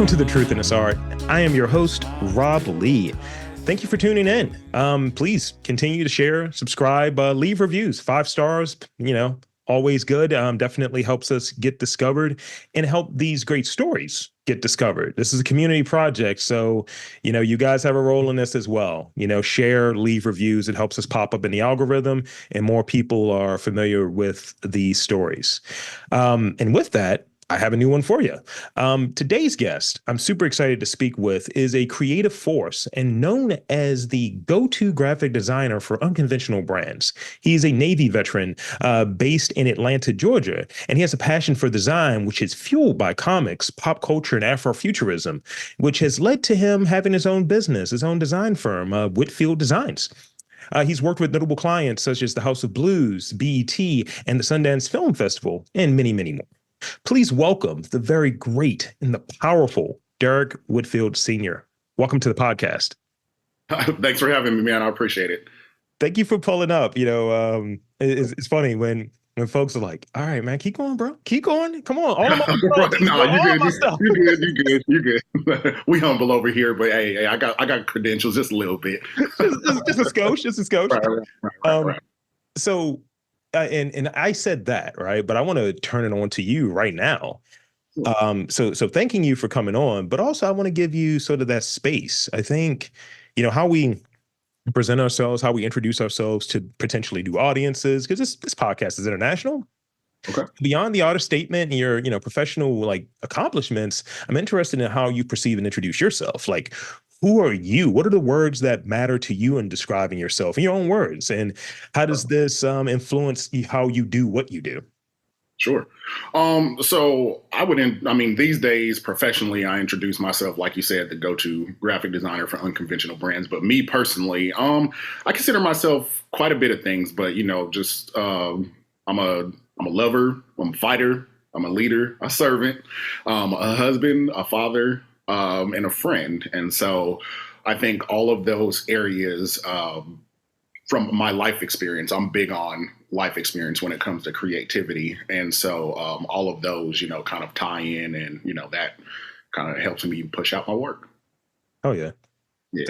Welcome to The Truth in This Art. I am your host, Rob Lee. Thank you for tuning in. Please continue to share, subscribe, leave reviews. 5 stars, always good. Definitely helps us get discovered and help these great stories get discovered. This is a community project, so, you guys have a role in this as well. Share, leave reviews. It helps us pop up in the algorithm and more people are familiar with these stories. And with that, I have a new one for you. Today's guest, I'm super excited to speak with, is a creative force and known as the go-to graphic designer for unconventional brands. He's a Navy veteran based in Atlanta, Georgia, and he has a passion for design, which is fueled by comics, pop culture, and Afrofuturism, which has led to him having his own business, his own design firm, Whitfield Designs. He's worked with notable clients such as the House of Blues, BET, and the Sundance Film Festival, and many, many more. Please welcome the very great and the powerful Derrick Whitfield Sr. Welcome to the podcast. Thanks for having me, man. I appreciate it. Thank you for pulling up. It's funny when folks are like, all right, man, keep going, bro. Keep going. Come on. All of my You're good. We humble over here, but hey, I got credentials just a little bit. just a skosh. Right. So and I said that, right? But I want to turn it on to you right now. So thanking you for coming on, but also I want to give you sort of that space. I think, how we present ourselves, how we introduce ourselves to potentially new audiences, because this podcast is international. Okay. Beyond the artist statement and your, professional accomplishments, I'm interested in how you perceive and introduce yourself. Like, who are you? What are the words that matter to you in describing yourself in your own words? And how does this influence how you do what you do? Sure. So these days professionally, I introduce myself, like you said, the go-to graphic designer for unconventional brands. But me personally, I consider myself quite a bit of things, but, I'm a lover, I'm a fighter, I'm a leader, a servant, a husband, a father, and a friend. And so I think all of those areas from my life experience, I'm big on life experience when it comes to creativity. And so all of those, kind of tie in and, that kind of helps me push out my work. Oh, yeah. Yeah.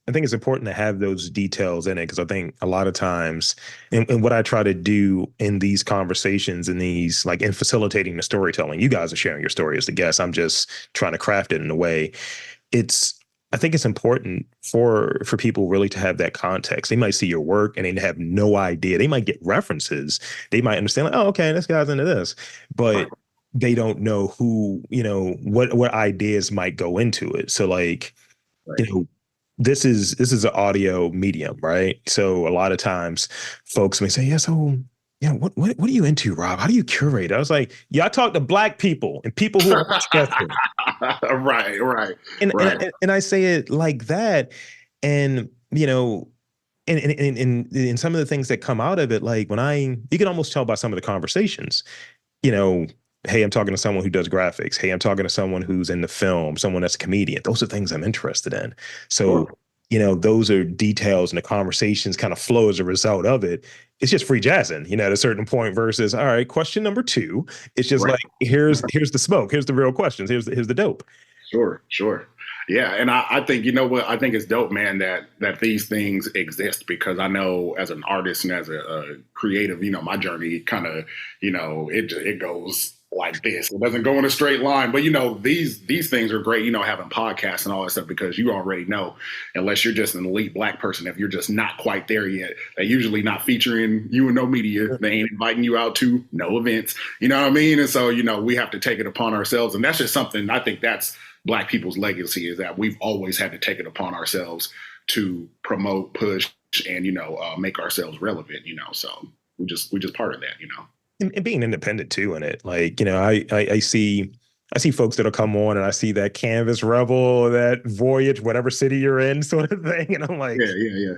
I think it's important to have those details in it, because I think a lot of times, and what I try to do in these conversations and these in facilitating the storytelling, you guys are sharing your story as the guest. I'm just trying to craft it in a way. I think it's important for people really to have that context. They might see your work and they have no idea. They might get references. They might understand, oh, okay, this guy's into this, but they don't know who, what ideas might go into it. So this is an audio medium, right? So a lot of times folks may say, what are you into, Rob? How do you curate? I was like, I talk to Black people and people who are interested. Right. And I say it like that. And, and some of the things that come out of it, you can almost tell by some of the conversations, hey, I'm talking to someone who does graphics. Hey, I'm talking to someone who's in the film, someone that's a comedian. Those are things I'm interested in. So, those are details and the conversations kind of flow as a result of it. It's just free jazzing, at a certain point versus, all right, question number 2. It's just here's the smoke. Here's the real questions. Here's the dope. Sure. Yeah. And I think, I think it's dope, man, that these things exist, because I know as an artist and as a creative, my journey kind of, it goes like this. It doesn't go in a straight line, but these things are great, having podcasts and all that stuff, because you already know, unless you're just an elite Black person, if you're just not quite there yet, they're usually not featuring you in no media. They ain't inviting you out to no events. You know what I mean? And so, we have to take it upon ourselves. And that's just something, I think that's Black people's legacy, is that we've always had to take it upon ourselves to promote, push, and, make ourselves relevant, so we just part of that, And being independent too in it. I see folks that'll come on and I see that Canvas Rebel, that Voyage, whatever city you're in sort of thing. And I'm like, yeah.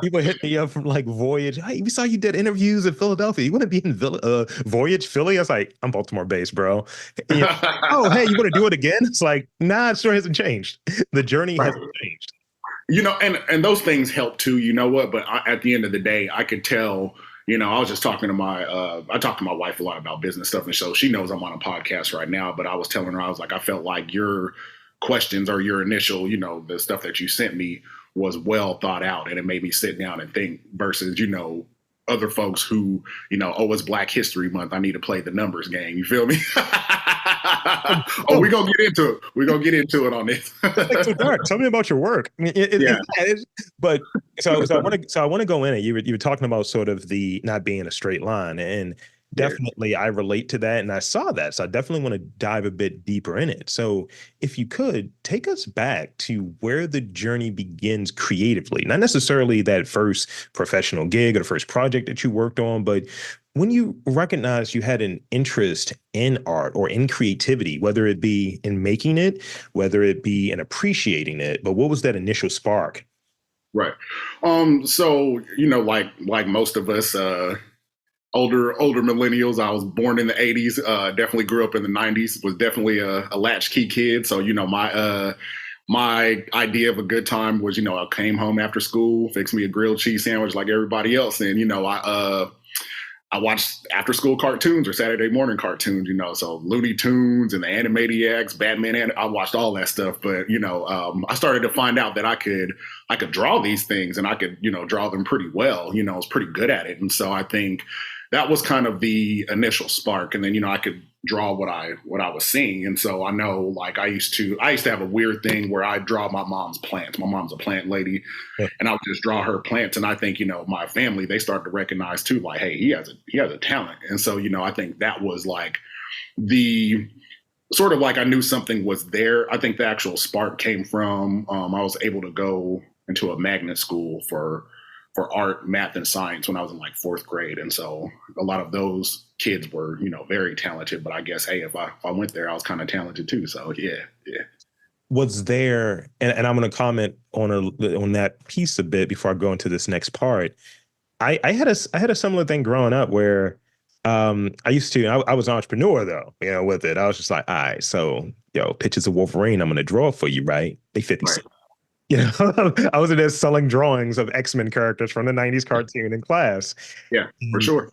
People hit me up from Voyage. Hey, we saw you did interviews in Philadelphia. You want to be in Voyage, Philly? I was like, I'm Baltimore based, bro. Oh, hey, you want to do it again? It's like, nah, it sure hasn't changed. The journey hasn't changed. And those things help too, but at the end of the day, I could tell, I was just talking to I talk to my wife a lot about business stuff, and so she knows I'm on a podcast right now. But I was telling her, I was like, I felt like your questions or your initial, the stuff that you sent me was well thought out, and it made me sit down and think. Versus, other folks who, oh, it's Black History Month, I need to play the numbers game. You feel me? Oh, we're gonna get into it. We're gonna get into it on this. Like, so Derrick, tell me about your work. I mean, Yeah. but I want to go in it. You were talking about sort of the not being a straight line, and Yeah. definitely I relate to that, and I saw that, so I definitely want to dive a bit deeper in it. So, if you could take us back to where the journey begins creatively, not necessarily that first professional gig or the first project that you worked on, but when you recognized you had an interest in art or in creativity, whether it be in making it, whether it be in appreciating it, but what was that initial spark? Right. So, like most of us, older millennials. I was born in the '80s. Definitely grew up in the '90s. Was definitely a latchkey kid. So my idea of a good time was, I came home after school, fixed me a grilled cheese sandwich like everybody else, and I watched after school cartoons or Saturday morning cartoons, so Looney Tunes and the Animaniacs, Batman, and I watched all that stuff. But, I started to find out that I could draw these things, and I could, draw them pretty well. I was pretty good at it. And so I think that was kind of the initial spark. And then, I could draw what I was seeing. And so I know, like, I used to have a weird thing where I draw my mom's plants. My mom's a plant lady, and I would just draw her plants. And I think, my family, they started to recognize too, like, hey, he has a talent. And so, I think that was like the sort of like I knew something was there. I think the actual spark came from I was able to go into a magnet school for art, math, and science when I was in like fourth grade. And so a lot of those kids were, very talented. But I guess, hey, if I went there, I was kind of talented too. So yeah. Was there, and I'm going to comment on that piece a bit before I go into this next part. I had a similar thing growing up where I was an entrepreneur though, with it. I was just like, all right, so pictures of Wolverine, I'm gonna draw for you, right? They 50 Right. cents. I was in there selling drawings of X-Men characters from the 90s cartoon in class. Yeah, for sure.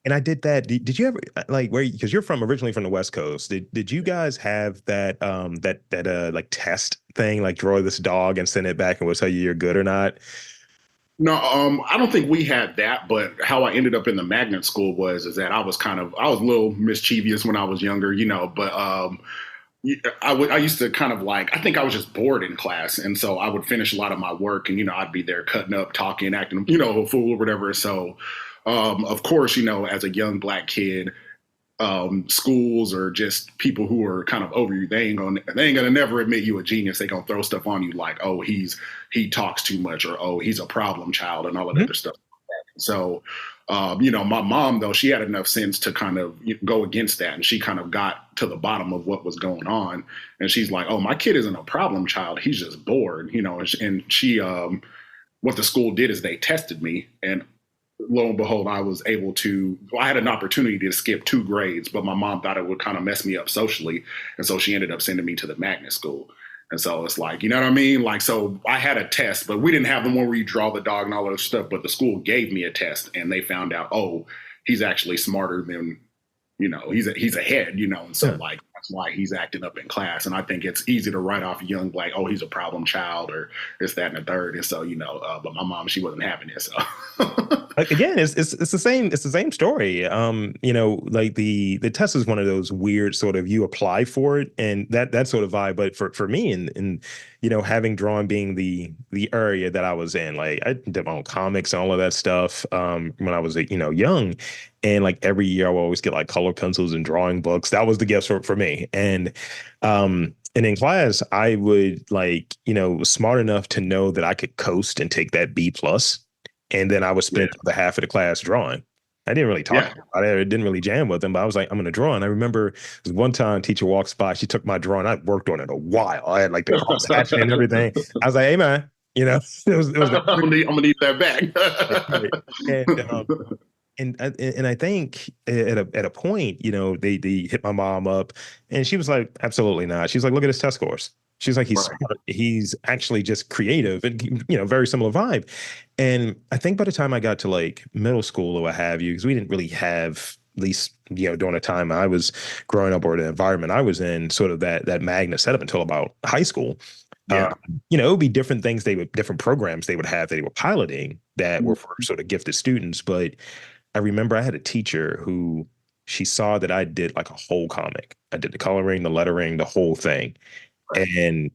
And I did that. Did you ever like because you're originally from the West Coast. Did you guys have that like test thing, like draw this dog and send it back and we'll tell you you're good or not? No, I don't think we had that, but how I ended up in the magnet school is that I was a little mischievous when I was younger, but I used to kind of like, I think I was just bored in class. And so I would finish a lot of my work and, I'd be there cutting up, talking, acting, a fool or whatever. So, of course, as a young Black kid, schools or just people who are kind of over you, they ain't gonna never admit you a genius. They gonna throw stuff on you like, oh, he talks too much, or oh, he's a problem child, and all of that other stuff. So, my mom though, she had enough sense to kind of go against that, and she kind of got to the bottom of what was going on, and she's like, oh, my kid isn't a problem child, he's just bored, and she what the school did is they tested me, and lo and behold, I had an opportunity to skip 2 grades, but my mom thought it would kind of mess me up socially. And so she ended up sending me to the magnet school. And so it's like, you know what I mean? Like, so I had a test, but we didn't have the one where you draw the dog and all that stuff. But the school gave me a test and they found out, oh, he's actually smarter than, he's ahead, and so like, that's why he's acting up in class. And I think it's easy to write off a young Black, oh, he's a problem child or this, that, and the third. And so, but my mom, she wasn't having it. So again, it's the same story. Like the test is one of those weird sort of, you apply for it and that sort of vibe. But for me and having drawn being the area that I was in, like I did my own comics and all of that stuff when I was young. And like every year I would always get like color pencils and drawing books. That was the gift for me. And in class, I would was smart enough to know that I could coast and take that B plus. And then I would spend the half of the class drawing. I didn't really talk about it. It didn't really jam with them, but I was like, I'm going to draw. And I remember one time teacher walks by, she took my drawing. I worked on it a while. I had like the cross hatching and everything. I was like, hey man, it was I'm gonna need that back. And I think at a point, they hit my mom up and she was like, absolutely not. She's like, look at his test scores. She's like, he's Right. smart. He's actually just creative and, very similar vibe. And I think by the time I got to like middle school or what have you, because we didn't really have, at least, during the time I was growing up or the environment I was in, sort of that magnet setup until about high school. Uh, Yeah. it would be different things different programs they would have that they were piloting that were for sort of gifted students. But I remember I had a teacher who she saw that I did like a whole comic. I did the coloring, the lettering, the whole thing. Right. And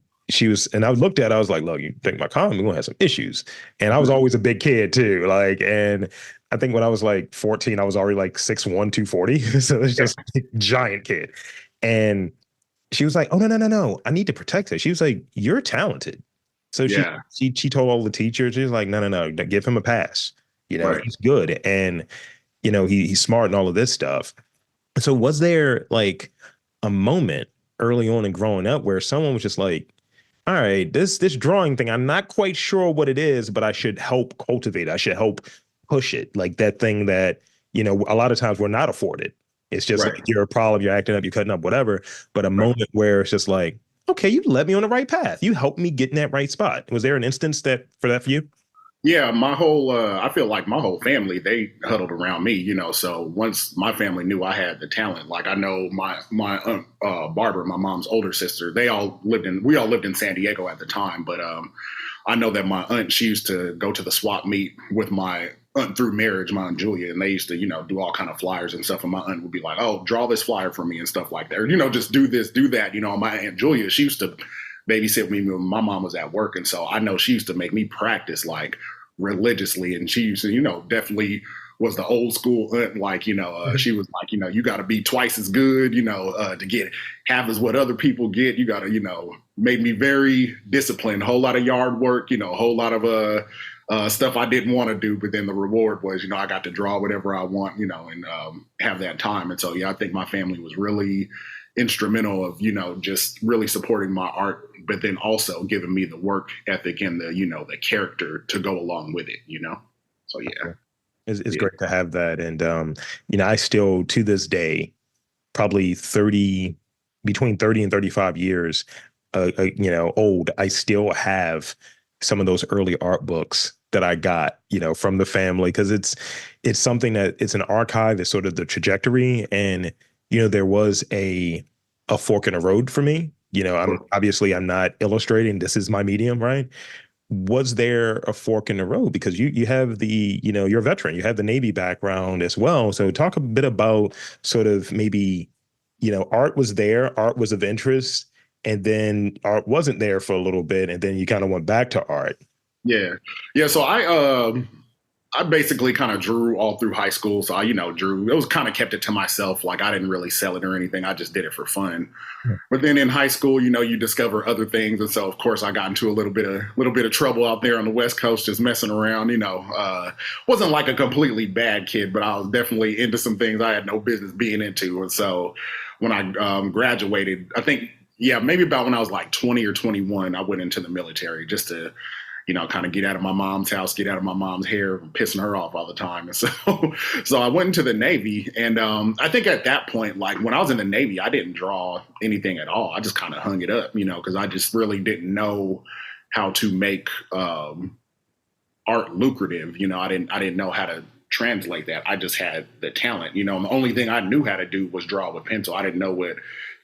and I looked at it, I was like, look, you think my comic, we're gonna have some issues. And I was always a big kid too. Like, and I think when I was like 14, I was already like 6'1", 240. So it's Yeah. just a giant kid. And she was like, oh, no, no, no, no. I need to protect her. She was like, you're talented. So Yeah. she told all the teachers, she was like, no, no, no, give him a pass. Right. He's good. And, he's smart and all of this stuff. So was there like a moment early on in growing up where someone was just like, all right, this drawing thing, I'm not quite sure what it is, but I should help cultivate it. I should help push it. Like that thing that, a lot of times we're not afforded. It's just Right. like you're a problem, you're acting up, you're cutting up, whatever. But a Right. moment where it's just like, okay, you led me on the right path. You helped me get in that right spot. Was there an instance that for you? Yeah, my whole I feel like my whole family, they huddled around me, so once my family knew I had the talent, like I know my aunt Barbara, my mom's older sister, we all lived in San Diego at the time, but I know that my aunt, she used to go to the swap meet with my aunt through marriage, my aunt Julia, and they used to, do all kind of flyers and stuff. And my aunt would be like, "Oh, draw this flyer for me" and stuff like that. Or, just do this, do that. My aunt Julia, she used to babysit me when my mom was at work, and so I know she used to make me practice like religiously. And she used to, definitely was the old school aunt. Like, she was like, you got to be twice as good, to get half as what other people get. You got to, made me very disciplined. A whole lot of yard work, a whole lot of stuff I didn't want to do, but then the reward was, I got to draw whatever I want, and have that time. And so, yeah, I think my family was really instrumental of, just really supporting my art, but then also giving me the work ethic and the, the character to go along with it. So, yeah. It's Yeah. great to have that. And, I still to this day, probably 30, between 30 and 35 years, old, I still have some of those early art books that I got, from the family. Cause it's something that it's an archive. It's sort of the trajectory. And, there was a fork in the road for me. I'm not illustrating. This is my medium, right? Was there a fork in the road? Because you have you're a veteran, you have the Navy background as well. So talk a bit about sort of maybe, art was there, art was of interest, and then art wasn't there for a little bit, and then you kind of went back to art. Yeah. Yeah. So I basically kind of drew all through high school. So I, drew. It was kind of kept it to myself. Like I didn't really sell it or anything. I just did it for fun. But then in high school, you discover other things, and so of course I got into a little bit of trouble out there on the West Coast, just messing around. Wasn't like a completely bad kid, but I was definitely into some things I had no business being into. And so when I graduated, I think maybe about when I was like 20 or 21, I went into the military just to kind of get out of my mom's house, get out of my mom's hair, pissing her off all the time. And so I went into the Navy. And I think at that point, like when I was in the Navy, I didn't draw anything at all. I just kind of hung it up, because I just really didn't know how to make art lucrative. I didn't know how to translate that. I just had the talent, and the only thing I knew how to do was draw with pencil. I didn't know what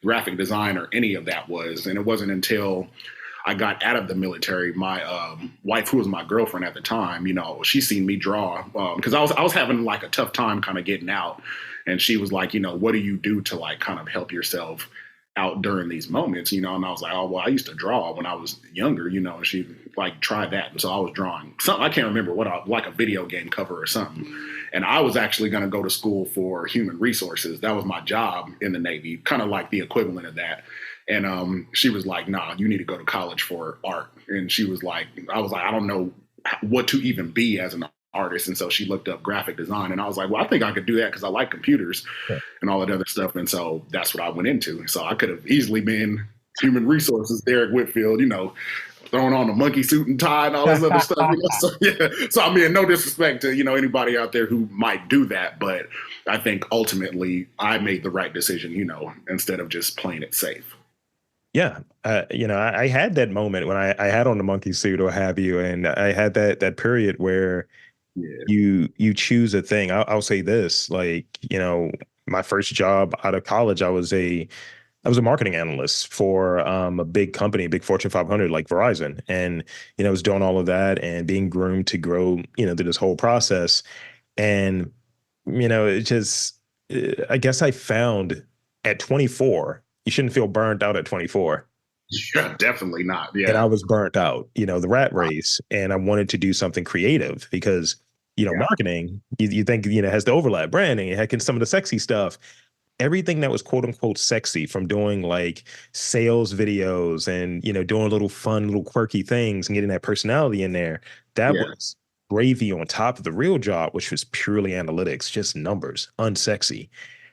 graphic design or any of that was. And it wasn't until I got out of the military, my wife, who was my girlfriend at the time, she seen me draw because I was having like a tough time kind of getting out, and she was like, what do you do to like kind of help yourself out during these moments, and I was like, oh well, I used to draw when I was younger, and she like tried that, and so I was drawing something I can't remember what like a video game cover or something, and I was actually going to go to school for human resources. That was my job in the Navy, kind of like the equivalent of that. And she was like, nah, you need to go to college for art. And she was like, I was like, I don't know what to even be as an artist. And so she looked up graphic design. And I was like, well, I think I could do that because I like computers and all that other stuff. And so that's what I went into. So I could have easily been human resources, Derrick Whitfield, throwing on a monkey suit and tie and all this other stuff. So, yeah. So, I mean, no disrespect to, anybody out there who might do that. But I think ultimately I made the right decision, instead of just playing it safe. Yeah. I had that moment when I had on the monkey suit or have you, and I had that period where Yeah, you choose a thing. I'll say this, like, my first job out of college, I was a marketing analyst for a big company, a big Fortune 500 like Verizon, and I was doing all of that and being groomed to grow, through this whole process. And it just, I guess I found at 24, you shouldn't feel burned out at 24. yeah, definitely not. And I Yeah, was burnt out, the rat race, and I wanted to do something creative because, yeah, marketing, you think, has the overlap, branding, heck, and some of the sexy stuff, everything that was quote unquote sexy, from doing like sales videos and doing little fun little quirky things and getting that personality in there, that yeah. was gravy on top of the real job, which was purely analytics, just numbers, unsexy.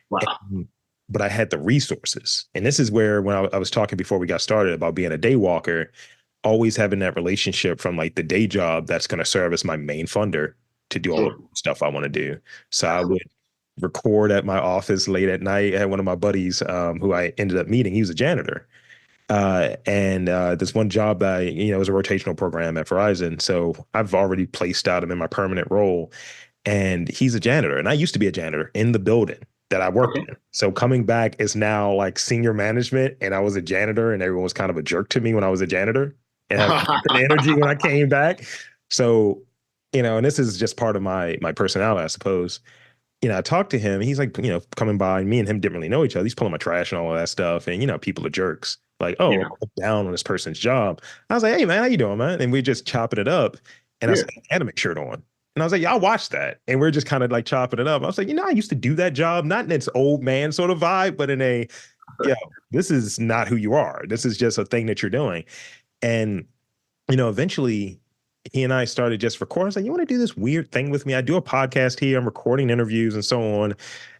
Wow. And, but I had the resources, and this is where, when I was talking before we got started about being a day walker, always having that relationship from like the day job that's going to serve as my main funder to do all the Sure. stuff I want to do. So I Absolutely. would record at my office late at night. I had one of my buddies, who I ended up meeting. He was a janitor. And this one job that was a rotational program at Verizon. So I've already placed out him in my permanent role, and he's a janitor. And I used to be a janitor in the building that I worked Okay. in. So coming back is now like senior management, and I was a janitor, and everyone was kind of a jerk to me when I was a janitor and have different energy when I came back. So, and this is just part of my personality, I suppose. I talked to him. He's like, coming by. Me and him didn't really know each other. He's pulling my trash and all of that stuff. And people are jerks. Like, oh, Yeah, I'm down on this person's job. I was like, hey man, how you doing, man? And we just chopping it up. And I yeah, said, anime shirt on. And I was like, y'all watch that. And we're just kind of like chopping it up. I was like, I used to do that job, not in its old man sort of vibe, but in a, yo, this is not who you are. This is just a thing that you're doing. And eventually he and I started just recording. I was like, you want to do this weird thing with me? I do a podcast here. I'm recording interviews and so on.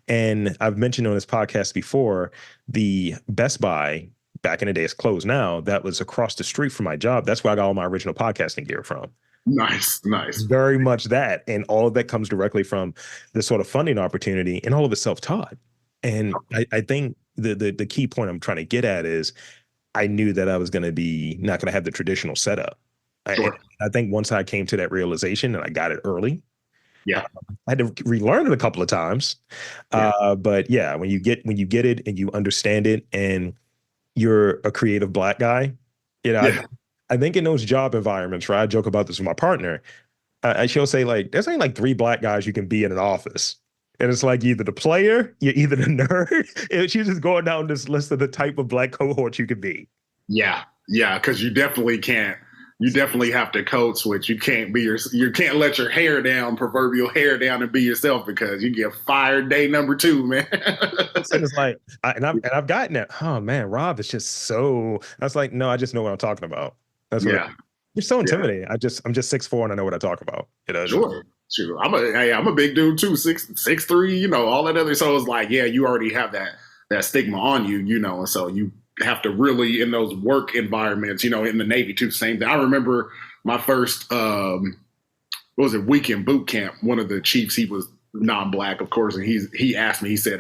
And I've mentioned on this podcast before, the Best Buy back in the day is closed now. That was across the street from my job. That's where I got all my original podcasting gear from. nice, nice. Very much that. And all of that comes directly from this sort of funding opportunity, and all of it self-taught. And I think the key point I'm trying to get at is, I knew that I was going to be not going to have the traditional setup. And Sure. I think once I came to that realization and I got it early, Yeah, uh, I had to relearn it a couple of times. yeah, But yeah, when you get it and you understand it, and you're a creative black guy, yeah, I think in those job environments, right? I joke about this with my partner. She'll say like, there's only like three black guys you can be in an office. And it's like either the player, you're either the nerd. And she's just going down this list of the type of black cohort you could be. yeah, yeah. Because you definitely can't. You definitely have to code switch. You can't be You can't let your hair down, proverbial hair down, and be yourself because you get fired day number two, man. And it's like, I've gotten it. Oh man, Rob is just so. I was like, no, I just know what I'm talking about. That's what Yeah, you're so yeah. intimidating. I'm just 6'4" and I know what I talk about. Sure, sure. I'm a big dude too, 6'3", all that other. So it's like, yeah, you already have that stigma on you, and so you have to really, in those work environments, in the Navy too. Same thing. I remember my first what was it, weekend boot camp. One of the chiefs, he was non-black, of course, and he asked me. He said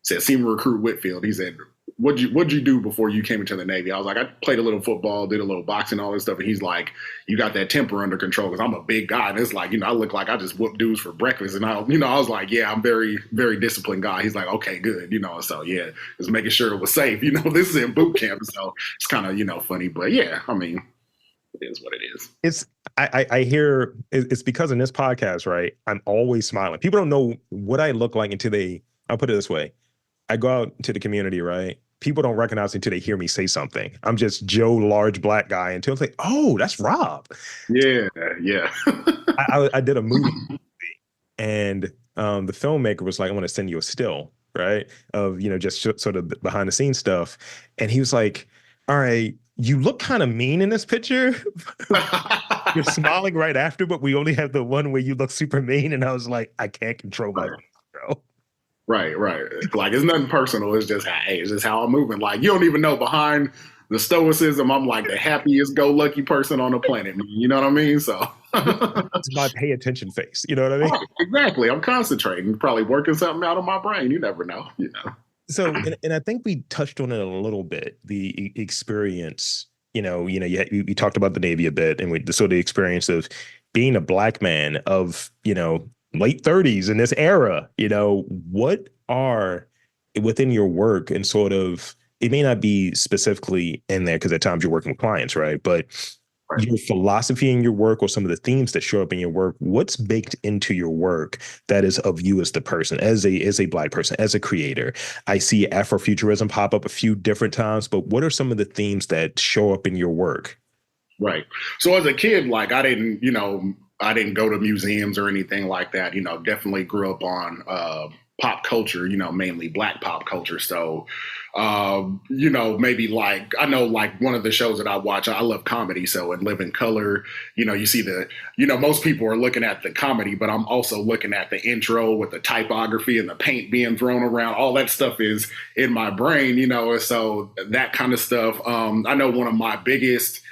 senior recruit Whitfield. He said, what'd you do before you came into the Navy? I was like, I played a little football, did a little boxing, all this stuff. And he's like, you got that temper under control, because I'm a big guy. And it's like, I look like I just whoop dudes for breakfast. And I was like, yeah, I'm very, very disciplined guy. He's like, okay, good. So yeah, just making sure it was safe. This is in boot camp. So it's kind of, funny, but yeah, I mean, it is what it is. It's I hear it's because in this podcast, right? I'm always smiling. People don't know what I look like until they. I'll put it this way: I go out into the community, right? People don't recognize me until they hear me say something. I'm just Joe, large black guy, until it's like, oh, that's Rob. Yeah, yeah. I did a movie, and the filmmaker was like, I want to send you a still, right? Of, just sort of behind the scenes stuff. And he was like, all right, you look kind of mean in this picture. You're smiling right after, but we only have the one where you look super mean. And I was like, I can't control my face, bro. Right, right. Like, it's nothing personal. It's just, hey, it's just how I'm moving. Like, you don't even know, behind the stoicism, I'm like the happiest go lucky person on the planet. You know what I mean? So It's my pay attention face. You know what I mean? oh, exactly. I'm concentrating, probably working something out of my brain. You never know. So, and I think we touched on it a little bit, the experience, you talked about the Navy a bit, and so the experience of being a black man of, late 30s in this era, what are within your work and sort of, it may not be specifically in there because at times you're working with clients, right? But Right. your philosophy in your work or some of the themes that show up in your work, what's baked into your work that is of you as the person, as a black person, as a creator? I see Afrofuturism pop up a few different times, but what are some of the themes that show up in your work? Right. So as a kid, like I didn't go to museums or anything like that. Definitely grew up on pop culture. Mainly Black pop culture. So, maybe like I know like one of the shows that I watch. I love comedy. So in Living Color, you see most people are looking at the comedy, but I'm also looking at the intro with the typography and the paint being thrown around. All that stuff is in my brain. And so that kind of stuff. I know one of my biggest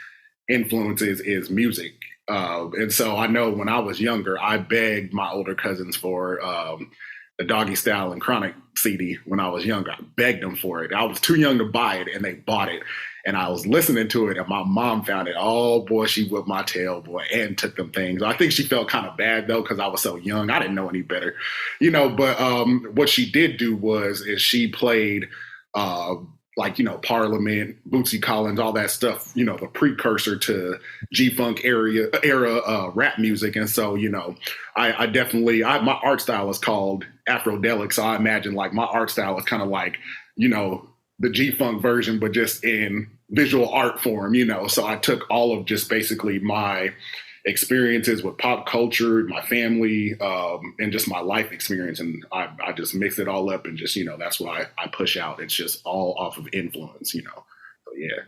influences is music. And so I know when I was younger, I begged my older cousins for the Doggy Style and Chronic CD when I was younger. I begged them for it. I was too young to buy it, and they bought it. And I was listening to it, and my mom found it. Oh boy, she whipped my tail, boy, and took them things. I think she felt kind of bad though because I was so young. I didn't know any better, But what she did do is she played uh, Parliament, Bootsy Collins, all that stuff, the precursor to G-Funk era rap music. And so, I definitely, my art style is called Afrodelic. So I imagine like my art style is kind of like, the G-Funk version, but just in visual art form, So I took all of just basically my experiences with pop culture, my family, and just my life experience. And I just mix it all up and just, that's why I push out. It's just all off of influence, So yeah.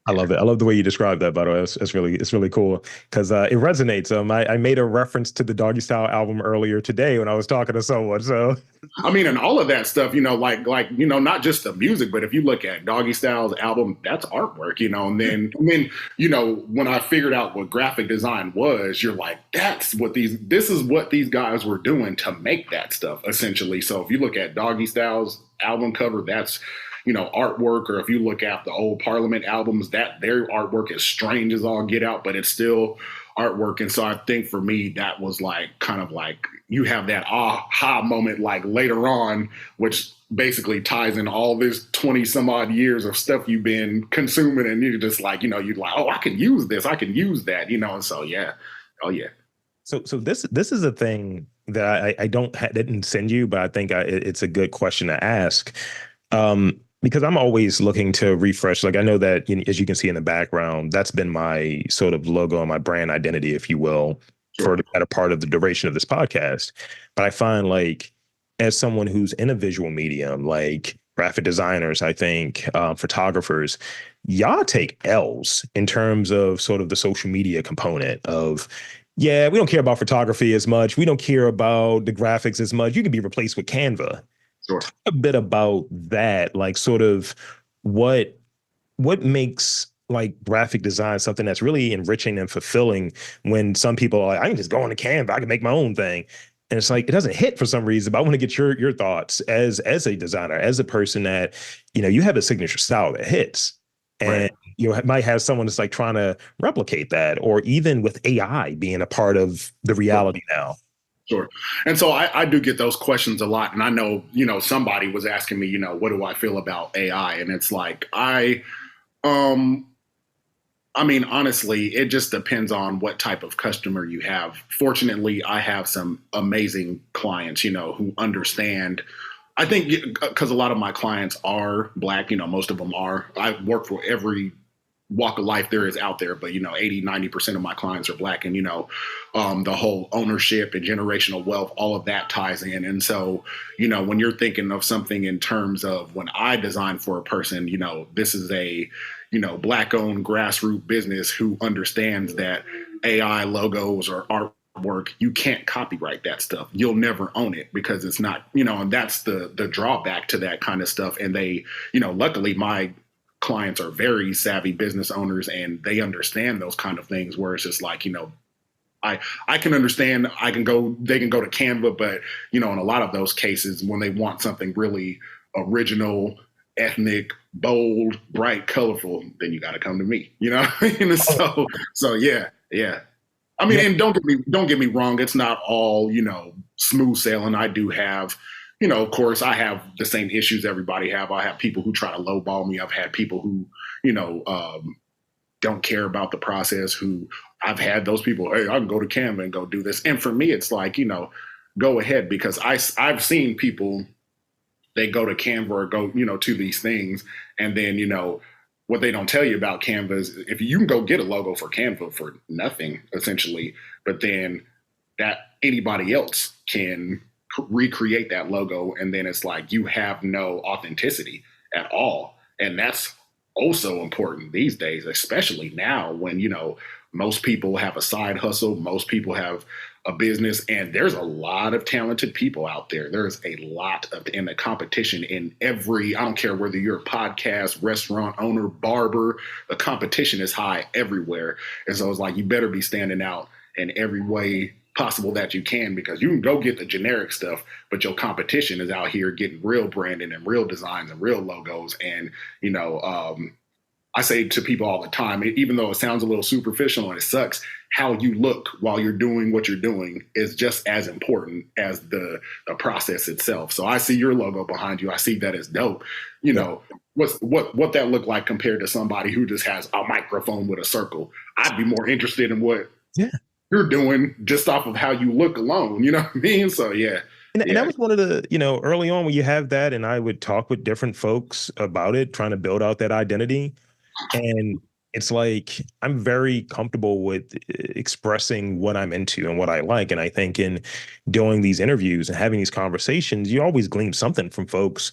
I love it. I love the way you describe that, by the way. It's really cool because it resonates. I made a reference to the Doggy Style album earlier today when I was talking to someone. So I mean, and all of that stuff, not just the music, but if you look at Doggy Style's album, that's artwork, and then, when I figured out what graphic design was, you're like, this is what these guys were doing to make that stuff, essentially. So if you look at Doggy Style's album cover, that's, artwork, or if you look at the old Parliament albums, that their artwork is strange as all get out, but it's still artwork. And so I think for me, that was like kind of like you have that aha moment like later on, which basically ties in all this 20 some odd years of stuff you've been consuming. And you're just like, you're like, oh, I can use this, I can use that, And so, yeah. Oh, yeah. So this is a thing that I didn't send you, but I think it's a good question to ask. Because I'm always looking to refresh. Like I know that, as you can see in the background, that's been my sort of logo and my brand identity, if you will, Sure. for the better part of the duration of this podcast. But I find like, as someone who's in a visual medium, like graphic designers, I think photographers, y'all take L's in terms of sort of the social media component of, yeah, we don't care about photography as much. We don't care about the graphics as much. You can be replaced with Canva. Sure. Talk a bit about that, like sort of what makes like graphic design something that's really enriching and fulfilling when some people are like, I can just go on the Canva, I can make my own thing. And it's like it doesn't hit for some reason. But I want to get your thoughts as a designer, as a person that, you have a signature style that hits. And Right. you might have someone that's like trying to replicate that, or even with AI being a part of the Sure. reality now. Sure. And so I do get those questions a lot. And I know, somebody was asking me, what do I feel about AI? And it's like, um, I mean, honestly, it just depends on what type of customer you have. Fortunately, I have some amazing clients, who understand. I think because a lot of my clients are Black, most of them are. I work for every walk of life there is out there, but 80-90% of my clients are Black, and the whole ownership and generational wealth, all of that ties in. And so when you're thinking of something in terms of when I design for a person, this is a Black owned grassroots business who understands that AI logos or artwork, you can't copyright that stuff. You'll never own it because it's not, and that's the drawback to that kind of stuff. And they, luckily my clients are very savvy business owners and they understand those kind of things, where it's just like, I can understand, they can go to Canva, but in a lot of those cases when they want something really original, ethnic, bold, bright, colorful, then you got to come to me. You know, and Oh, so yeah, yeah. I mean, yeah. and don't get me wrong. It's not all smooth sailing. I do have, of course, I have the same issues everybody have. I have people who try to lowball me. I've had people who, you know, don't care about the process. Who I've had those people. Hey, I can go to Canva and go do this. And for me, it's like go ahead because I've seen people they go to Canva or go, to these things. And then, what they don't tell you about Canva is if you can go get a logo for Canva for nothing, essentially, but then that anybody else can recreate that logo. And then it's like you have no authenticity at all. And that's also important these days, especially now when, most people have a side hustle, most people have a business, and there's a lot of talented people out there. There's a lot of in the competition in every, I don't care whether you're a podcast, restaurant owner, barber, the competition is high everywhere. And so it's like you better be standing out in every way possible that you can, because you can go get the generic stuff, but your competition is out here getting real branding and real designs and real logos. And, I say to people all the time, even though it sounds a little superficial and it sucks, how you look while you're doing what you're doing is just as important as the process itself. So I see your logo behind you. I see that as dope. Yeah. What that look like compared to somebody who just has a microphone with a circle. I'd be more interested in what Yeah. you're doing just off of how you look alone. You know what I mean? So yeah, And that yeah, was one of the, early on when you have that, and I would talk with different folks about it, trying to build out that identity. And it's like I'm very comfortable with expressing what I'm into and what I like. And I think in doing these interviews and having these conversations, you always glean something from folks,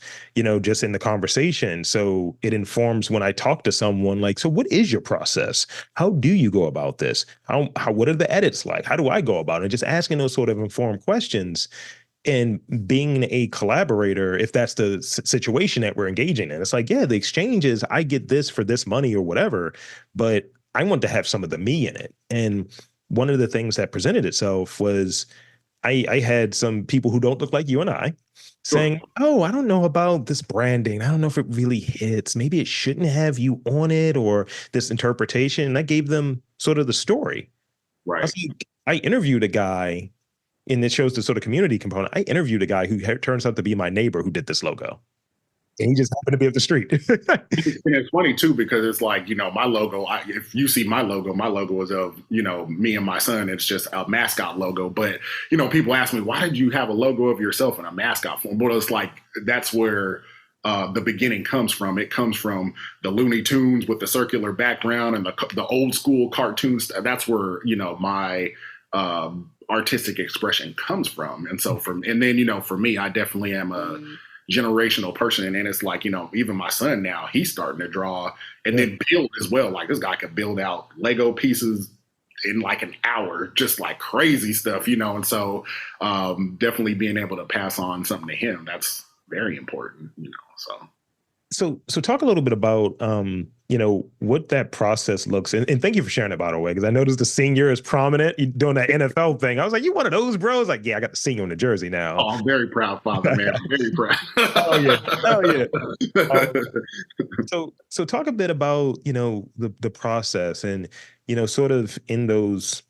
just in the conversation. So it informs when I talk to someone like, so what is your process? How do you go about this? What are the edits like? How do I go about it? Just asking those sort of informed questions and being a collaborator, if that's the situation that we're engaging in. It's like, yeah, the exchange is I get this for this money or whatever, but I want to have some of the me in it. And one of the things that presented itself was I had some people who don't look like you and I sure, saying, oh, I don't know about this branding. I don't know if it really hits. Maybe it shouldn't have you on it, or this interpretation. And I gave them sort of the story. I right. was like, I interviewed a guy, and it shows the sort of community component. I interviewed a guy who turns out to be my neighbor who did this logo, and he just happened to be up the street. And it's funny too because it's like my logo. If you see my logo is of me and my son. It's just a mascot logo. But people ask me, why did you have a logo of yourself in a mascot form? But it's like that's where the beginning comes from. It comes from the Looney Tunes with the circular background and the old school cartoons. That's where my artistic expression comes from. And so and then for me, I definitely am a generational person. And then it's like, even my son now, he's starting to draw and Yeah. then build as well. Like this guy could build out Lego pieces in like an hour, just like crazy stuff, and so definitely being able to pass on something to him, that's very important, so. So talk a little bit about what that process looks, and thank you for sharing it, by the way, because I noticed the senior is prominent. You doing that NFL thing. I was like, you one of those bros? Like, yeah, I got the senior on the jersey now. Oh, I'm very proud father, man. I'm very proud. Oh yeah. Oh yeah. Um, so talk a bit about the process, and sort of in those,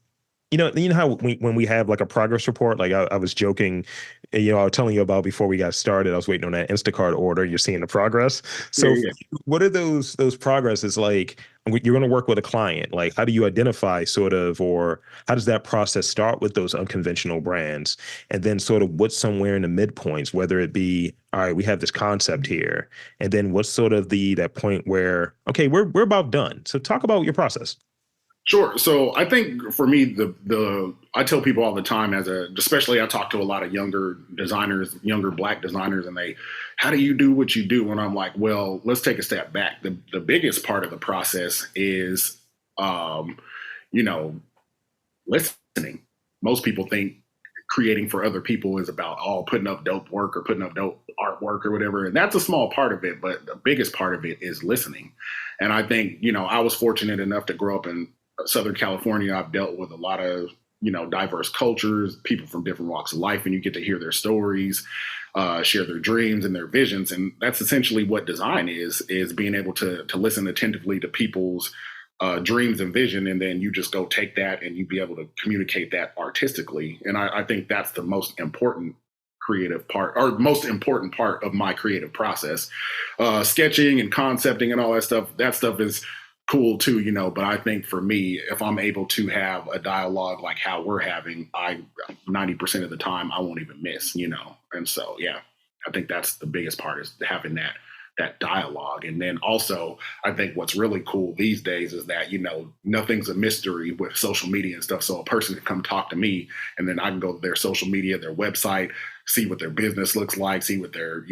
how when we have like a progress report, like I was joking, I was telling you about before we got started, I was waiting on that Instacart order. You're seeing the progress. Yeah, So yeah. what are those progresses like? You're going to work with a client. Like, how do you identify sort of, or how does that process start with those unconventional brands? And then sort of what's somewhere in the midpoints, whether it be, all right, we have this concept here. And then what's sort of that point where, okay, we're about done. So talk about your process. Sure. So I think for me, the I tell people all the time, especially I talk to a lot of younger designers, younger Black designers, and how do you do what you do? And I'm like, well, let's take a step back. The biggest part of the process is, you know, listening. Most people think creating for other people is about all putting up dope work or putting up dope artwork or whatever. And that's a small part of it, but the biggest part of it is listening. And I think, I was fortunate enough to grow up in Southern California. I've dealt with a lot of diverse cultures, people from different walks of life, and you get to hear their stories, share their dreams and their visions. And that's essentially what design is being able to listen attentively to people's dreams and vision, and then you just go take that and you be able to communicate that artistically. And I think that's the most important creative part, or most important part of my creative process. Sketching and concepting and all that stuff is cool too, but I think for me, if I'm able to have a dialogue like how we're having, 90% of the time I won't even miss, and so yeah, I think that's the biggest part, is having that dialogue. And then also, I think what's really cool these days is that, nothing's a mystery with social media and stuff. So a person can come talk to me, and then I can go to their social media, their website, see what their business looks like, see what their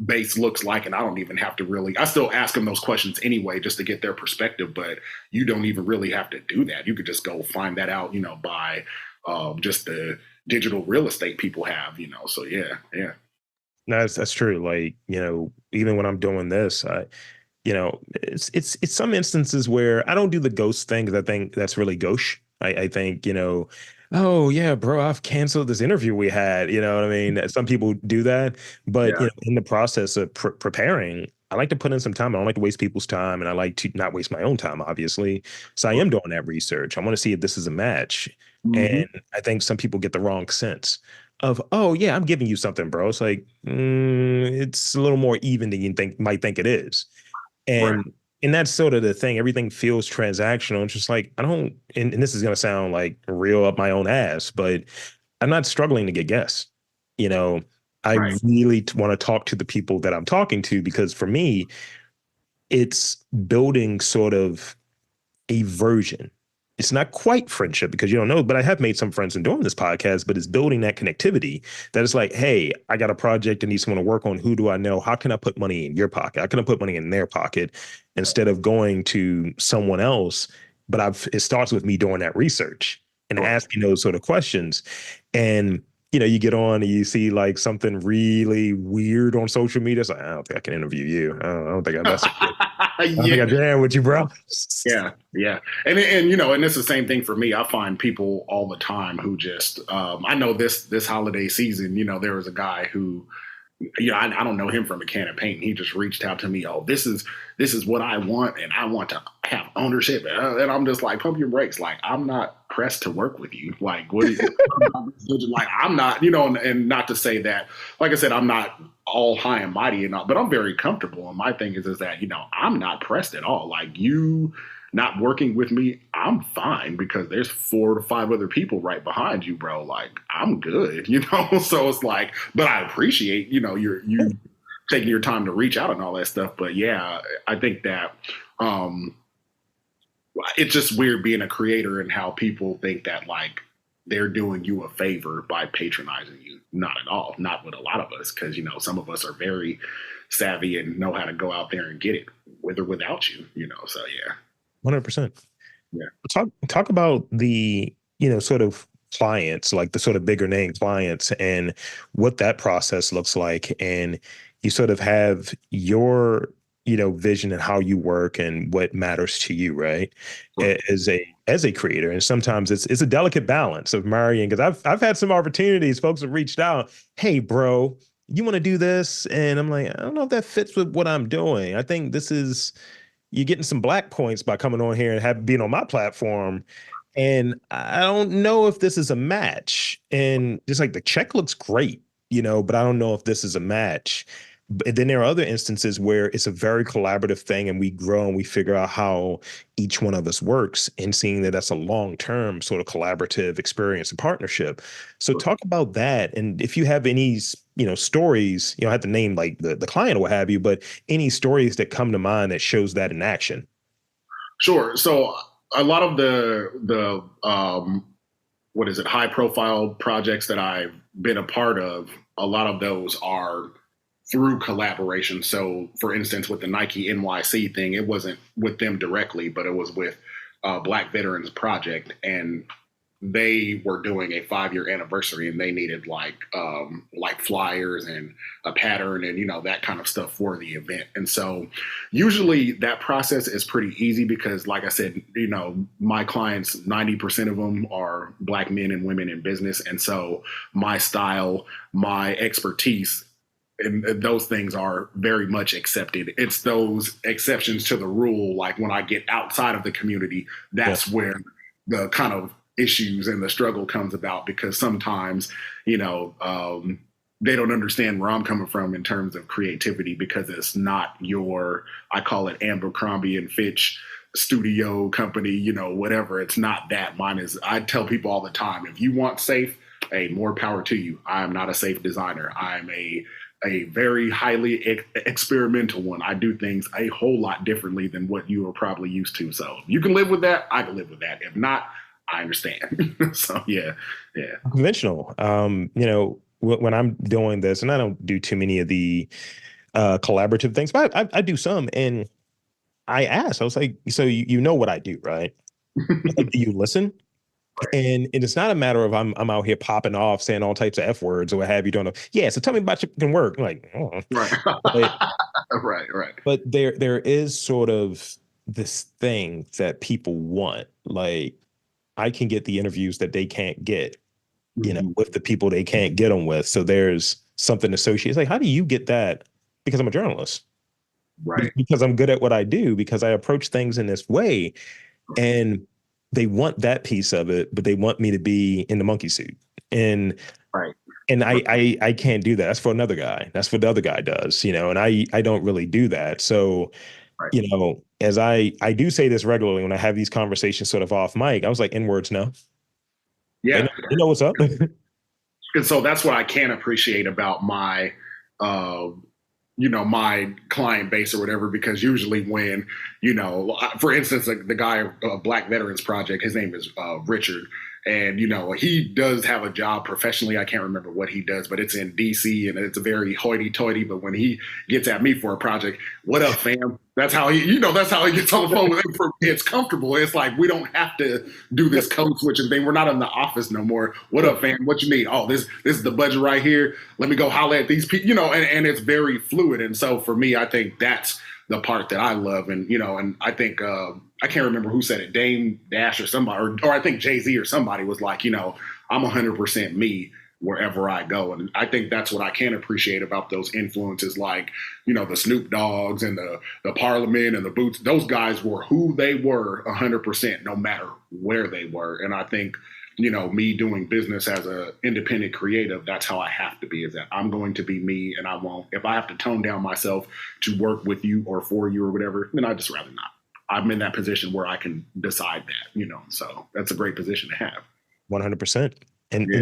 base looks like. And I don't even have to I still ask them those questions anyway, just to get their perspective, but you don't even really have to do that. You could just go find that out, by just the digital real estate people have, so yeah. No, that's true. Like, even when I'm doing this, it's some instances where I don't do the ghost thing, because I think that's really gauche. I think, oh yeah, bro, I've canceled this interview we had. You know what I mean? Some people do that, but Yeah. in the process of preparing, I like to put in some time. I don't like to waste people's time, and I like to not waste my own time, obviously. So I am doing that research. I want to see if this is a match. Mhm. And I think some people get the wrong sense of, oh yeah, I'm giving you something, bro. It's like, it's a little more even than you might think it is. Right. And that's sort of the thing. Everything feels transactional. It's just like, I don't, and this is going to sound like real up my own ass, but I'm not struggling to get guests. You know, I Right. really want to talk to the people that I'm talking to, because for me, it's building sort of a version. It's not quite friendship, because you don't know, but I have made some friends in doing this podcast, but it's building that connectivity that is like, hey, I got a project and need someone to work on. Who do I know? How can I put money in your pocket? How can I put money in their pocket, instead of going to someone else? But it starts with me doing that research and Sure. asking those sort of questions. And you get on and you see like something really weird on social media. It's like, I don't think I can interview you. I don't think that's I don't Yeah. think I jam with you, bro. Yeah. And it's the same thing for me. I find people all the time who just, I know this holiday season, there was a guy who, I don't know him from a can of paint. He just reached out to me. Oh, this is what I want, and I want to have ownership. And I'm just like, pump your brakes. Like, I'm not pressed to work with you. Like, what? Like, I'm not. And not to say that. Like I said, I'm not all high and mighty and all, but I'm very comfortable. And my thing is that I'm not pressed at all. Like, you not working with me, I'm fine, because there's 4 to 5 other people right behind you, bro. Like, I'm good, So it's like, but I appreciate, you taking your time to reach out and all that stuff. But yeah, I think that it's just weird being a creator and how people think that like they're doing you a favor by patronizing you. Not at all. Not with a lot of us, because some of us are very savvy and know how to go out there and get it, with or without you. So yeah. 100%. Yeah. Talk about the, sort of clients, like the sort of bigger name clients, and what that process looks like. And you sort of have your, vision and how you work and what matters to you, right? Sure. As a creator. And sometimes it's a delicate balance of marrying, because I've had some opportunities, folks have reached out, hey bro, you want to do this? And I'm like, I don't know if that fits with what I'm doing. I think you're getting some black points by coming on here and being on my platform. And I don't know if this is a match. And just like, the check looks great, but I don't know if this is a match. But then there are other instances where it's a very collaborative thing, and we grow and we figure out how each one of us works, and seeing that that's a long-term sort of collaborative experience and partnership. So talk about that. And if you have any, stories, you don't have to name like the client or what have you, but any stories that come to mind that shows that in action. Sure. So a lot of the what is it, high profile projects that I've been a part of, a lot of those are through collaboration. So for instance, with the Nike NYC thing, it wasn't with them directly, but it was with Black Veterans Project. And they were doing a 5-year anniversary and they needed like flyers and a pattern and that kind of stuff for the event. And so usually that process is pretty easy because like I said, my clients, 90% of them are Black men and women in business. And so my style, my expertise, and those things are very much accepted. It's those exceptions to the rule, like when I get outside of the community, Yeah. that's where the kind of issues and the struggle comes about because sometimes, they don't understand where I'm coming from in terms of creativity because it's not your, I call it Abercrombie and Fitch studio company, whatever. It's not that. Mine is, I tell people all the time, if you want safe, hey, more power to you. I am not a safe designer. I'm a very highly experimental one. I do things a whole lot differently than what you are probably used to. So if you can live with that, I can live with that. If not, I understand. So yeah. Conventional. When I'm doing this, and I don't do too many of the collaborative things, but I do some. And I asked, I was like, so you know what I do, right? Like, do you listen? Right. And it's not a matter of I'm out here popping off saying all types of F words or what have you. Don't know. Yeah. So tell me about your fucking work. I'm like, oh. Right. But, Right. but there is sort of this thing that people want. Like, I can get the interviews that they can't get, Mm-hmm. with the people they can't get them with. So there's something associated. It's like, how do you get that? Because I'm a journalist, Right. because I'm good at what I do, because I approach things in this way. And they want that piece of it, but they want me to be in the monkey suit. And Right. I can't do that. That's for another guy. That's what the other guy does, and I don't really do that. So, Right. As I do say this regularly when I have these conversations sort of off mic, I was like, N words, no. They Yeah. know, they know what's up. And so that's what I can appreciate about my uh, my client base or whatever, because usually when, for instance, like the guy, Black Veterans Project, his name is Richard. And, he does have a job professionally. I can't remember what he does, but it's in DC and it's a very hoity toity. But when he gets at me for a project, what up, fam? That's how that's how he gets on the phone with him. It's comfortable. It's like, we don't have to do this code switching thing. We're not in the office no more. What up, fam? What you need? Oh, this is the budget right here. Let me go holler at these people, and it's very fluid. And so for me, I think that's the part that I love. And, and I think, I can't remember who said it, Dame Dash or somebody, or I think Jay-Z or somebody was like, I'm 100% me wherever I go. And I think that's what I can appreciate about those influences, like, the Snoop Dogs and the Parliament and the Boots. Those guys were who they were 100%, no matter where they were. And I think, me doing business as an independent creative, that's how I have to be, is that I'm going to be me, and I won't, if I have to tone down myself to work with you or for you or whatever, then I'd just rather not. I'm in that position where I can decide that, so that's a great position to have. 100%. And Yeah.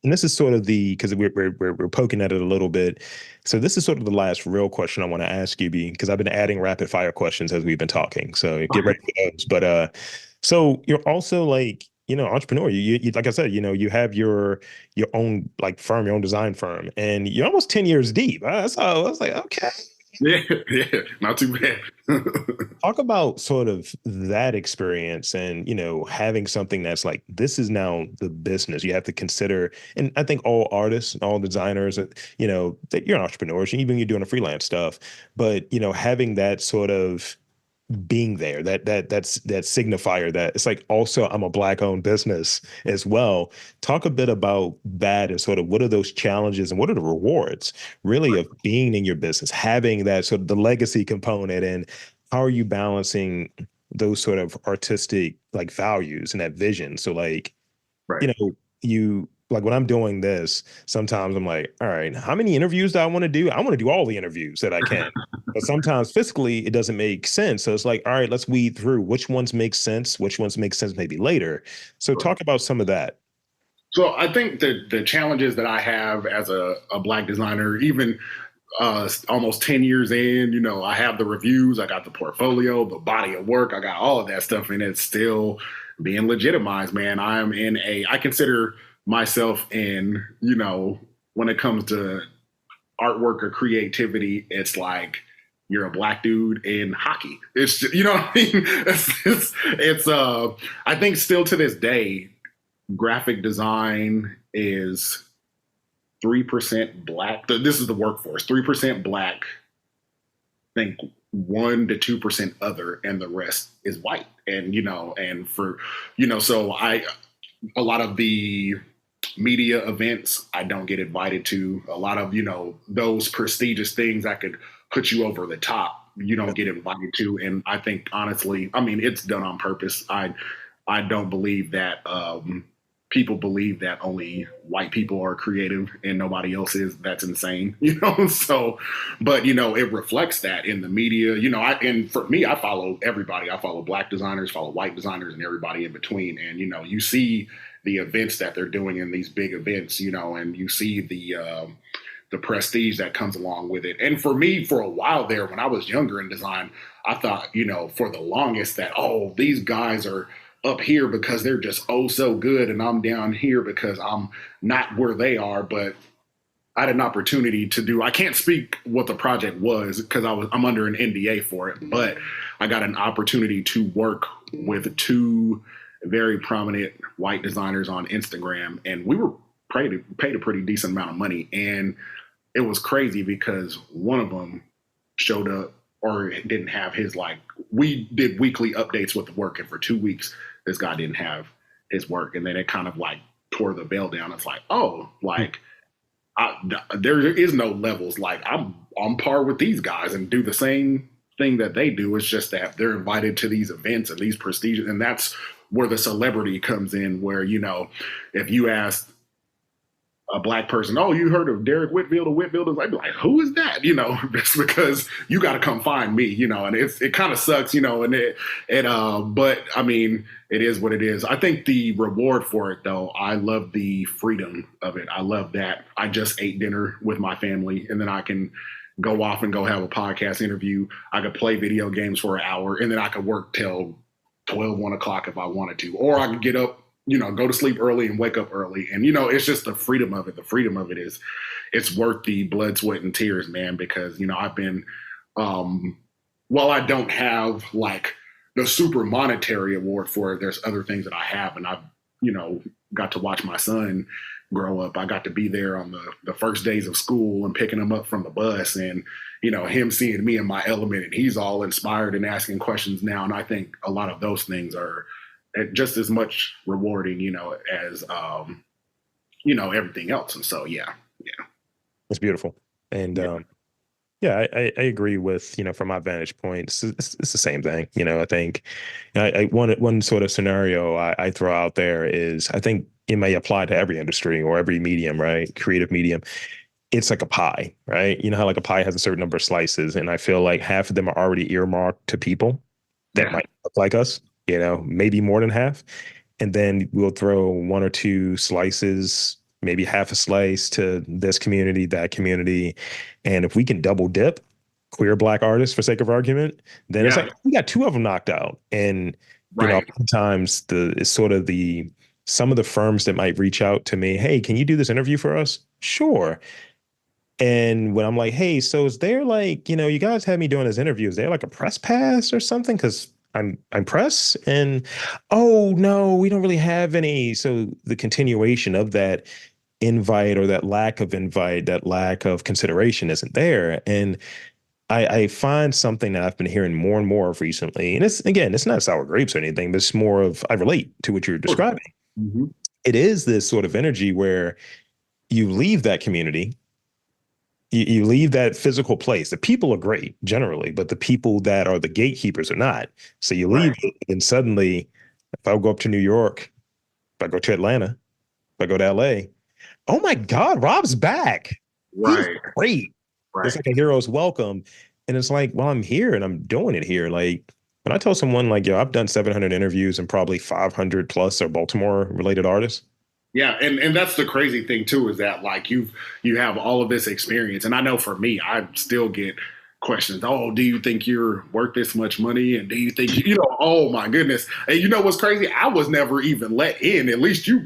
this is sort of because we're poking at it a little bit. So this is sort of the last real question I want to ask you, because I've been adding rapid fire questions as we've been talking. So get ready for those. But so you're also like, entrepreneur. You like I said, you have your own like firm, your own design firm, and you're almost 10 years deep. So I was like, okay. Yeah, not too bad. Talk about sort of that experience and, having something that's like, this is now the business you have to consider. And I think all artists, all designers, that you're entrepreneurs, and even you're doing the freelance stuff, but, having that sort of being there, that's that signifier that it's like, also I'm a Black owned business as well. Talk a bit about that and sort of what are those challenges and what are the rewards really of being in your business, having that sort of the legacy component, and how are you balancing those sort of artistic like values and that vision. So like, Right. You like, when I'm doing this, sometimes I'm like, all right, how many interviews do I want to do? I want to do all the interviews that I can. But sometimes fiscally, it doesn't make sense. So it's like, all right, let's weed through which ones make sense, which ones make sense maybe later. So talk about some of that. So I think the challenges that I have as a Black designer, even almost 10 years in, I have the reviews, I got the portfolio, the body of work, I got all of that stuff, and it's still being legitimized, man. I consider myself in, when it comes to artwork or creativity, it's like you're a Black dude in hockey. It's just, you know what I mean? It's I think still to this day, graphic design is 3% black. This is the workforce. 3% black. I think 1 to 2% other, and the rest is white. And and for so I a lot of the media events I don't get invited to. A lot of those prestigious things that could put you over the top. You don't get invited to, and I think honestly, I mean, it's done on purpose. I don't believe that people believe that only white people are creative and nobody else is. That's insane, So, but it reflects that in the media. And for me, I follow everybody. I follow black designers, follow white designers, and everybody in between. And you see the events that they're doing in these big events, and you see the prestige that comes along with it. And for me, for a while there, when I was younger in design, I thought, for the longest that, oh, these guys are up here because they're just oh so good, and I'm down here because I'm not where they are. But I had an opportunity to do. I can't speak what the project was because I'm under an NDA for it, but I got an opportunity to work with two very prominent white designers on Instagram, and we were paid a pretty decent amount of money. And it was crazy because one of them showed up or didn't have his, like, we did weekly updates with the work, and for 2 weeks this guy didn't have his work, and then it kind of like tore the veil down. It's like, oh, like there is no levels. Like I'm on par with these guys and do the same thing that they do. It's just that they're invited to these events and these prestigious, and that's where the celebrity comes in, where if you ask a black person, oh, you heard of Derrick Whitfield or Whitfield? I'd be like, who is that? Just because you got to come find me, and it kind of sucks, and but I mean, it is what it is. I think the reward for it, though, I love the freedom of it. I love that I just ate dinner with my family, and then I can go off and go have a podcast interview. I could play video games for an hour, and then I could work till 12, 1 o'clock if I wanted to, or I could get up, go to sleep early and wake up early. And, it's just the freedom of it. The freedom of it it's worth the blood, sweat, and tears, man, because, I've been, while I don't have like the super monetary award for it, there's other things that I have. And I've, got to watch my son grow up. I got to be there on the first days of school and picking him up from the bus, and, him seeing me in my element, and he's all inspired and asking questions now. And I think a lot of those things are just as much rewarding, as everything else. And so, yeah. It's beautiful. And I agree with, from my vantage point, it's the same thing. I think one sort of scenario I throw out there is, I think it may apply to every industry or every medium, right? Creative medium. It's like a pie, right? You know how like a pie has a certain number of slices, and I feel like half of them are already earmarked to people that might look like us, maybe more than half. And then we'll throw 1 or 2 slices, maybe half a slice to this community, that community. And if we can double dip queer black artists for sake of argument, then it's like we got 2 of them knocked out. And, sometimes it's sort of some of the firms that might reach out to me, hey, can you do this interview for us? Sure. And when I'm like, hey, so is there like, you guys had me doing this interview, is there like a press pass or something? Because I'm press, and oh no, we don't really have any. So the continuation of that invite, or that lack of invite, that lack of consideration isn't there. And I find something that I've been hearing more and more of recently, and it's not sour grapes or anything, but it's more of, I relate to what you're describing. Mm-hmm. It is this sort of energy where you leave that community, you leave that physical place. The people are great generally, but the people that are the gatekeepers are not. So you leave, and suddenly, if I go up to New York, if I go to Atlanta, if I go to LA, oh my God, Rob's back. He's great. It's like a hero's welcome. And it's like, well, I'm here and I'm doing it here. Like when I tell someone like, yo, I've done 700 interviews and probably 500 plus are Baltimore related artists. Yeah, and that's the crazy thing too, is that like you have all of this experience, and I know for me, I still get questions. Oh, do you think you're worth this much money? And do you think oh my goodness? And you know what's crazy? I was never even let in. At least you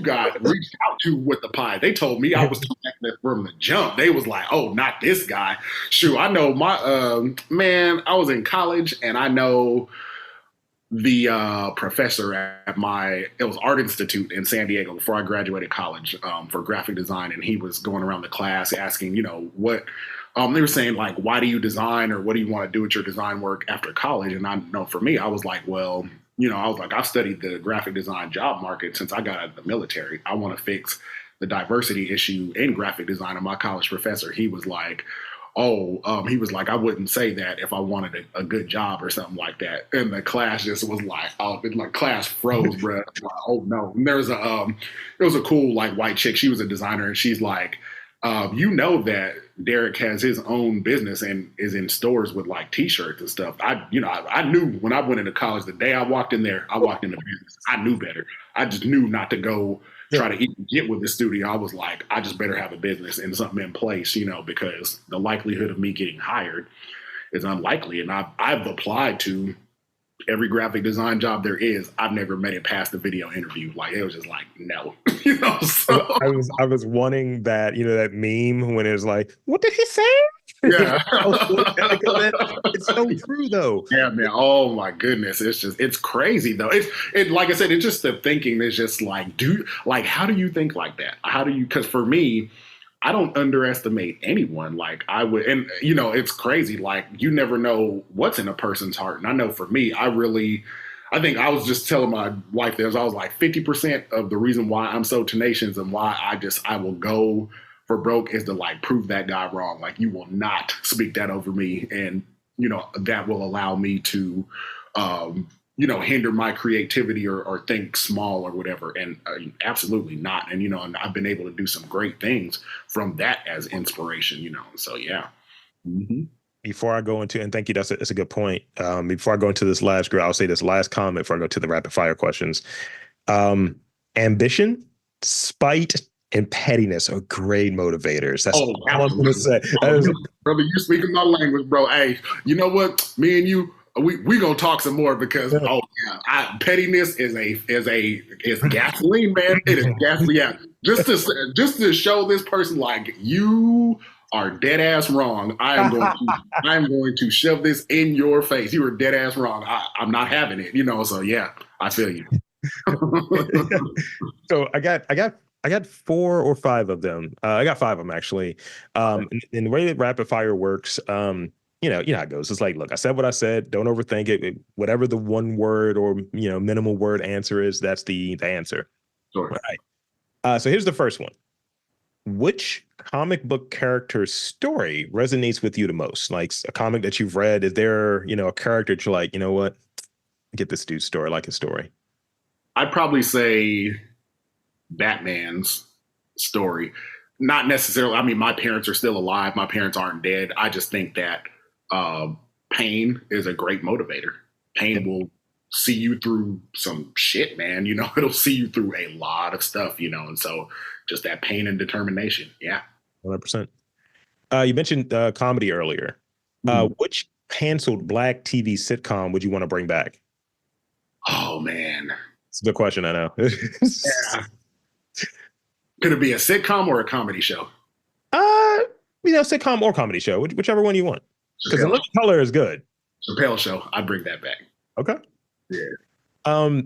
got reached out to with the pie. They told me I was connected from the jump. They was like, oh, not this guy. Shoot, I know my man. I was in college, and I know the professor at it was Art Institute in San Diego before I graduated college for graphic design, and he was going around the class asking, what they were saying, like, why do you design, or what do you want to do with your design work after college? And I know for me, I was like, well, I was like, I've studied the graphic design job market since I got out of the military. I want to fix the diversity issue in graphic design. And my college professor, he was like, he was like, I wouldn't say that if I wanted a good job or something like that. And the class just was like, class froze, bro. Like, oh no. And it was a cool like white chick. She was a designer, and she's like, that Derrick has his own business and is in stores with like T-shirts and stuff. I knew when I went into college, the day I walked in there, I walked into business. I knew better. I just knew not to go try to even get with the studio. I was like, I just better have a business and something in place, because the likelihood of me getting hired is unlikely. And I've applied to every graphic design job there is. I've never made it past the video interview. Like, it was just like, no, So I was wanting that, that meme when it was like, what did he say? yeah. It's so true though. Yeah, man. Oh my goodness. It's crazy though. Like I said, it's just the thinking that's just like, how do you think like that? Because for me, I don't underestimate anyone. Like I would, and it's crazy. Like you never know what's in a person's heart. And I know for me, I think I was just telling my wife this. I was like, 50% of the reason why I'm so tenacious and why I will go for broke is to like prove that guy wrong. Like you will not speak that over me, and that will allow me to hinder my creativity or think small or whatever. And absolutely not. And and I've been able to do some great things from that as inspiration. So yeah. Mm-hmm. Before I go into, and thank you, that's a good point. Before I go into this last group, I'll say this last comment before I go to the rapid fire questions. Ambition, spite, and pettiness are great motivators. That's all I'm going to say. Brother, you speaking my language, bro. Hey, you know what? Me and you, we gonna talk some more because pettiness is gasoline, man. It is gasoline. Yeah, just to show this person like you are dead ass wrong. I'm going to shove this in your face. You are dead ass wrong. I'm not having it. So yeah, I feel you. So I got 4 or 5 of them. I got 5 of them actually. And the way that rapid fire works, you know how it goes. It's like, look, I said what I said. Don't overthink it. Whatever the one word or minimal word answer is, that's the answer. Sure. All right. So here's the first one. Which comic book character's story resonates with you the most? Like a comic that you've read, is there, a character that you're like, you know what? Get this dude's story, I like his story. I'd probably say Batman's story. Not necessarily, I mean, my parents are still alive. My parents aren't dead. I just think that pain is a great motivator. Pain will see you through some shit, man. It'll see you through a lot of stuff, and so just that pain and determination. Yeah. 100%. You mentioned comedy earlier. Which canceled Black TV sitcom would you want to bring back? Oh, man. It's a good question, I know. Yeah. Could it be a sitcom or a comedy show? Sitcom or comedy show, whichever one you want. Because The Living Color is good. Chappelle Show. I'd bring that back. Okay. Yeah.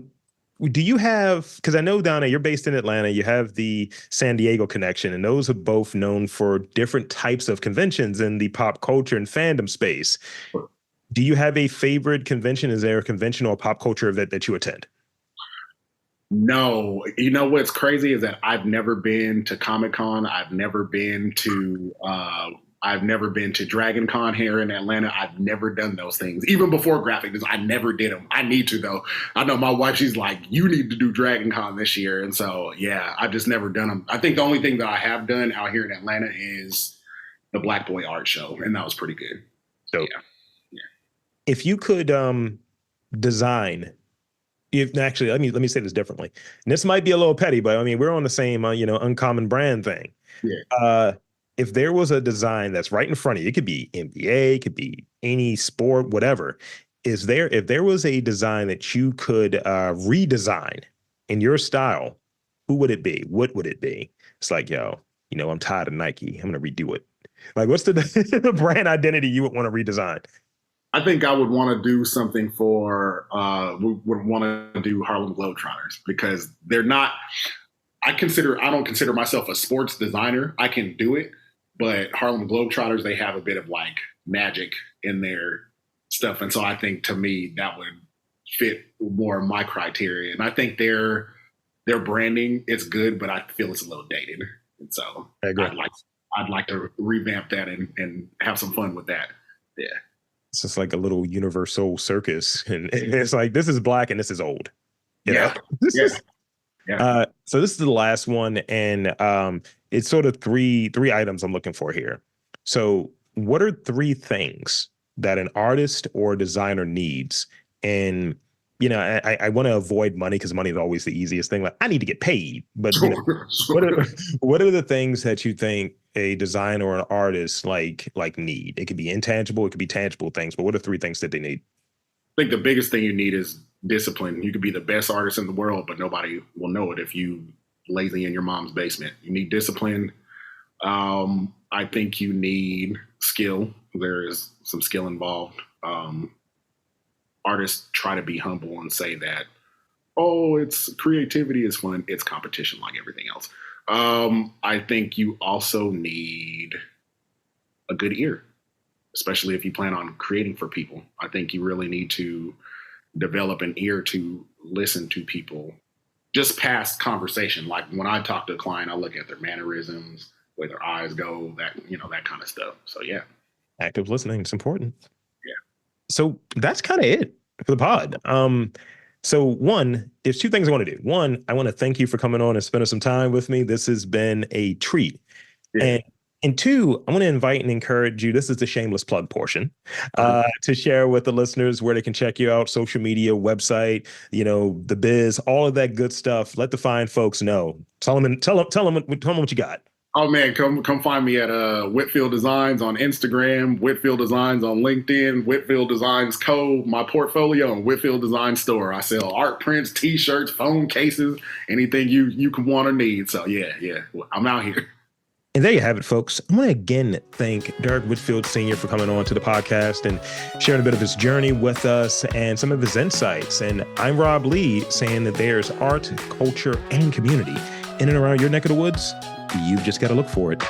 Do you have, because I know, Donna, you're based in Atlanta, you have the San Diego connection, and those are both known for different types of conventions in the pop culture and fandom space. Sure. Do you have a favorite convention? Is there a convention or pop culture event that you attend? No. What's crazy is that I've never been to Comic-Con. I've never been to Dragon Con here in Atlanta. I've never done those things. Even before graphic design, I never did them. I need to, though. I know my wife, she's like, you need to do Dragon Con this year. And so, yeah, I've just never done them. I think the only thing that I have done out here in Atlanta is the Black Boy Art Show, and that was pretty good. So, yeah. If you could design, actually, let me say this differently. And this might be a little petty, but I mean, we're on the same, uncommon brand thing. Yeah. If there was a design that's right in front of you, it could be NBA, it could be any sport, whatever. If there was a design that you could redesign in your style, who would it be? What would it be? It's like, I'm tired of Nike. I'm going to redo it. Like, what's the brand identity you would want to redesign? I think I would want to do something for, would want to do Harlem Globetrotters because they're not, I don't consider myself a sports designer. I can do it, but Harlem Globetrotters, they have a bit of like magic in their stuff. And so I think to me, that would fit more of my criteria. And I think their branding is good, but I feel it's a little dated. And so I agree. I'd like to revamp that and have some fun with that. Yeah. It's just like a little universal circus. And it's like, this is black and this is old. You know? Yeah. Yeah. So this is the last one. And it's sort of three items I'm looking for here. So what are three things that an artist or designer needs? And, you know, I want to avoid money because money is always the easiest thing. Like, I need to get paid. But you know, what are the things that you think a designer or an artist like need? It could be intangible, it could be tangible things, but what are three things that they need? I think the biggest thing you need is discipline. You could be the best artist in the world, but nobody will know it if you lazy in your mom's basement. You need discipline. I think you need skill. There is some skill involved. Artists try to be humble and say that, oh, it's creativity is fun. It's competition like everything else. I think you also need a good ear, especially if you plan on creating for people. I think you really need to develop an ear to listen to people just past conversation. Like when I talk to a client, I look at their mannerisms, where their eyes go, that kind of stuff. So yeah. Active listening is important. Yeah. So that's kind of it for the pod. So one, there's two things I want to do. One, I want to thank you for coming on and spending some time with me. This has been a treat. Yeah. And two, I want to invite and encourage you, this is the shameless plug portion, to share with the listeners where they can check you out, social media, website, the biz, all of that good stuff. Let the fine folks know. Tell them what you got. Oh man, come find me at Whitfield Designs on Instagram, Whitfield Designs on LinkedIn, Whitfield Designs Co. My portfolio and Whitfield Design Store. I sell art prints, T-shirts, phone cases, anything you can want or need. So yeah, I'm out here. And there you have it, folks. I want to again thank Derrick Whitfield Sr. for coming on to the podcast and sharing a bit of his journey with us and some of his insights. And I'm Rob Lee, saying that there's art, culture, and community in and around your neck of the woods. You've just got to look for it.